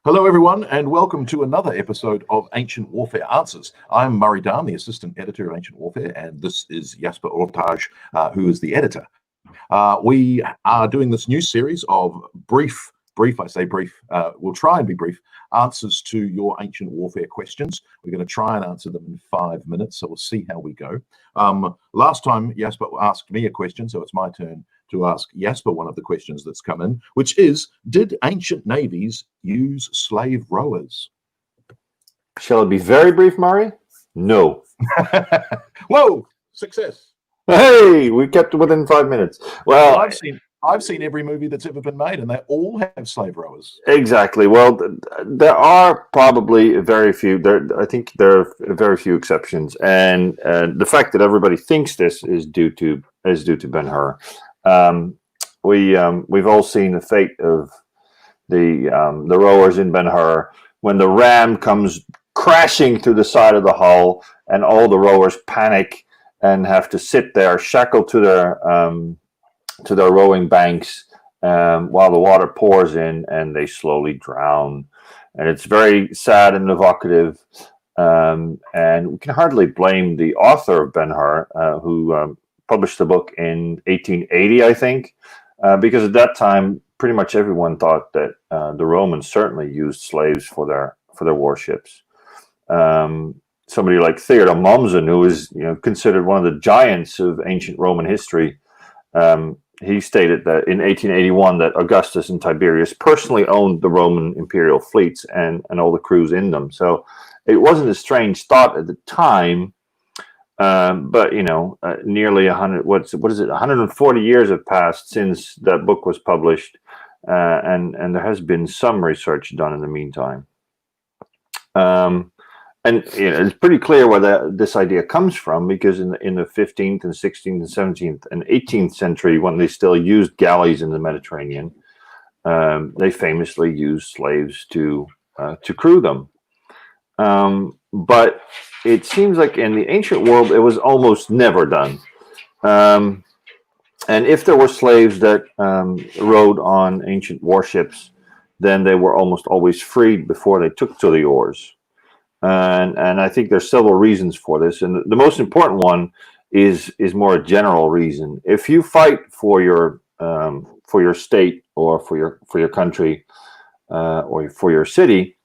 Hello, everyone, and welcome to another episode of Ancient Warfare Answers. I'm Murray Darn, the assistant editor of Ancient Warfare, and this is Jasper, who is the editor. We are doing this new series of we'll try and be brief, answers to your Ancient Warfare questions. We're going to try and answer them in 5 minutes, so we'll see how we go. Last time, Jasper asked me a question, so it's my turn to ask Jasper one of the questions that's come in, which is, did ancient navies use slave rowers? Shall it be very brief, Murray? No. Whoa, success. Hey, we kept it within 5 minutes. Well, I've seen every movie that's ever been made, and they all have slave rowers. Exactly. Well, there are probably very few. I think there are very few exceptions, and the fact that everybody thinks this is due to Ben-Hur. We've all seen the fate of the rowers in Ben-Hur when the ram comes crashing through the side of the hull, and all the rowers panic and have to sit there shackled to their rowing banks while the water pours in, and they slowly drown. And it's very sad and evocative, and we can hardly blame the author of Ben-Hur, who published the book in 1880, I think, because at that time, pretty much everyone thought that the Romans certainly used slaves for their warships. Somebody like Theodor Mommsen, who is considered one of the giants of ancient Roman history, he stated that in 1881 that Augustus and Tiberius personally owned the Roman imperial fleets and all the crews in them. So it wasn't a strange thought at the time. But nearly 140 years have passed since that book was published, and there has been some research done in the meantime. And it's pretty clear where this idea comes from, because in the 15th and 16th and 17th and 18th century, when they still used galleys in the Mediterranean, they famously used slaves to crew them. But it seems like in the ancient world, it was almost never done. And if there were slaves that rode on ancient warships, then they were almost always freed before they took to the oars. And I think there's several reasons for this. And the most important one is more a general reason. If you fight for your state or for your country or for your city,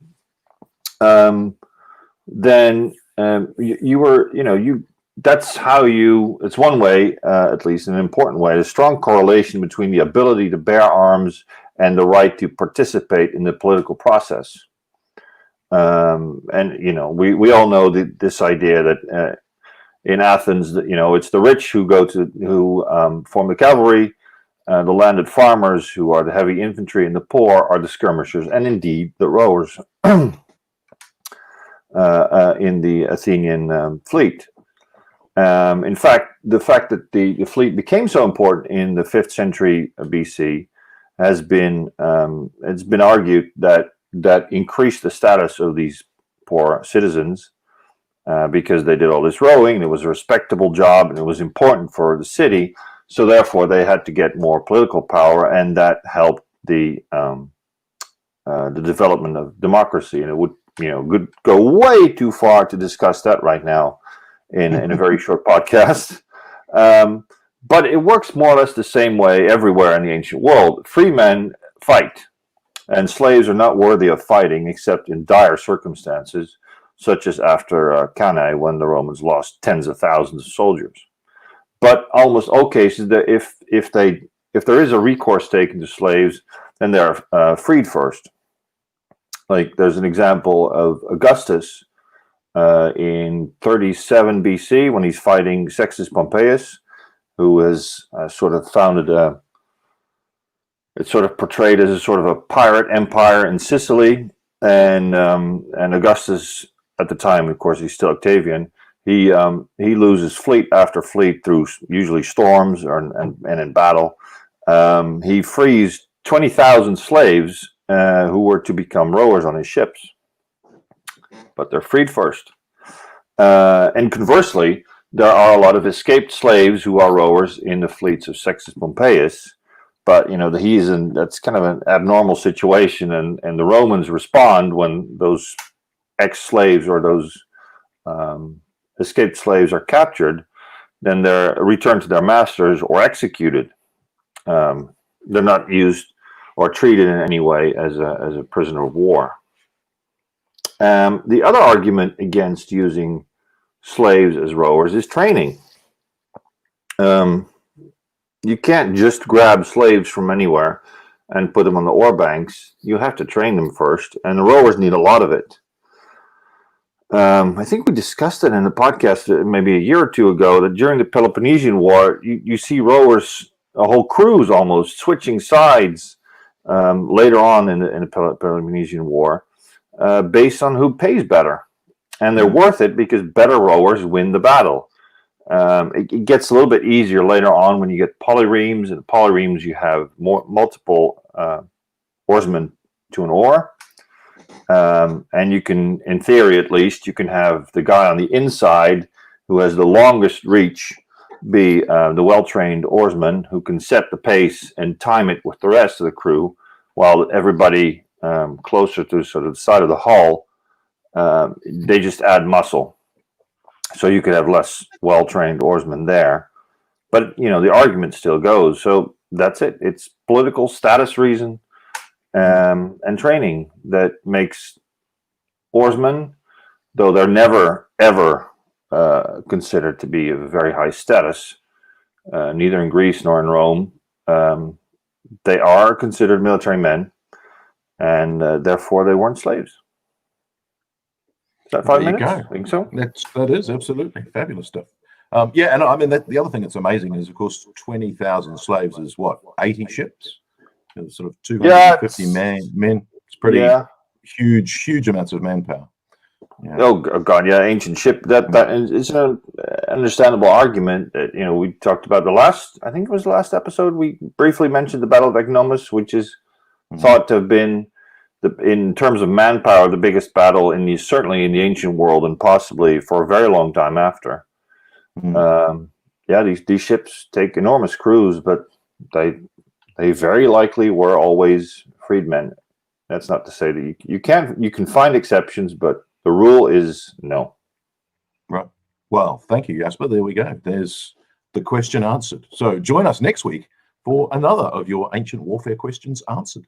then that's how it's one way, at least an important way, a strong correlation between the ability to bear arms and the right to participate in the political process. And we all know this idea that in Athens, that it's the rich who form the cavalry, the landed farmers who are the heavy infantry, and the poor are the skirmishers, and indeed the rowers in the Athenian fleet. In fact, the fact that the fleet became so important in the 5th century BC has been it's been argued that increased the status of these poor citizens because they did all this rowing, and it was a respectable job, and it was important for the city. So therefore, they had to get more political power, and that helped the development of democracy. And it would go way too far to discuss that right now in a very short podcast. But it works more or less the same way everywhere in the ancient world. Free men fight, and slaves are not worthy of fighting except in dire circumstances, such as after Cannae, when the Romans lost tens of thousands of soldiers. But almost all cases, that if there is a recourse taken to slaves, then they're freed first. Like there's an example of Augustus in 37 BC when he's fighting Sextus Pompeius, who has sort of founded it's sort of portrayed as a sort of a pirate empire in Sicily, and Augustus at the time, of course, he's still Octavian. He loses fleet after fleet through usually storms and in battle. He frees 20,000 slaves who were to become rowers on his ships, but they're freed first. And conversely, there are a lot of escaped slaves who are rowers in the fleets of Sextus Pompeius, But that's kind of an abnormal situation, and the Romans respond when those ex-slaves or those escaped slaves are captured. Then they're returned to their masters or executed. They're not used or treated in any way as a prisoner of war. The other argument against using slaves as rowers is training. You can't just grab slaves from anywhere and put them on the oar banks. You have to train them first, and the rowers need a lot of it. I think we discussed it in the podcast maybe a year or two ago, that during the Peloponnesian War, you see rowers, a whole crews almost, switching sides later on in the Peloponnesian War based on who pays better. And they're worth it because better rowers win the battle. It gets a little bit easier later on when you get polyremes. And polyremes, you have multiple oarsmen to an oar. And you can, in theory at least, you can have the guy on the inside who has the longest reach be the well-trained oarsman who can set the pace and time it with the rest of the crew, while everybody closer to sort of the side of the hull, they just add muscle. So you could have less well-trained oarsmen there. But, the argument still goes. So that's it. It's political status reason and training that makes oarsmen, though they're never, ever considered to be of very high status, neither in Greece nor in Rome, they are considered military men, and therefore they weren't slaves. Is that 5 minutes? I think so. That is absolutely fabulous stuff. Yeah, and I mean the other thing that's amazing is, of course, 20,000 slaves is what, 80 ships, sort of 250 men. It's pretty huge amounts of manpower. Yeah. Oh God, yeah, ancient ship. That is an understandable argument. That, we talked about I think it was the last episode. We briefly mentioned the Battle of Agnomus, which is thought to have been, in terms of manpower, the biggest battle certainly in the ancient world, and possibly for a very long time after. These ships take enormous crews, but they very likely were always freedmen. That's not to say that you can find exceptions, but the rule is no. Right. Well, thank you, Jasper. There we go. There's the question answered. So join us next week for another of your ancient warfare questions answered.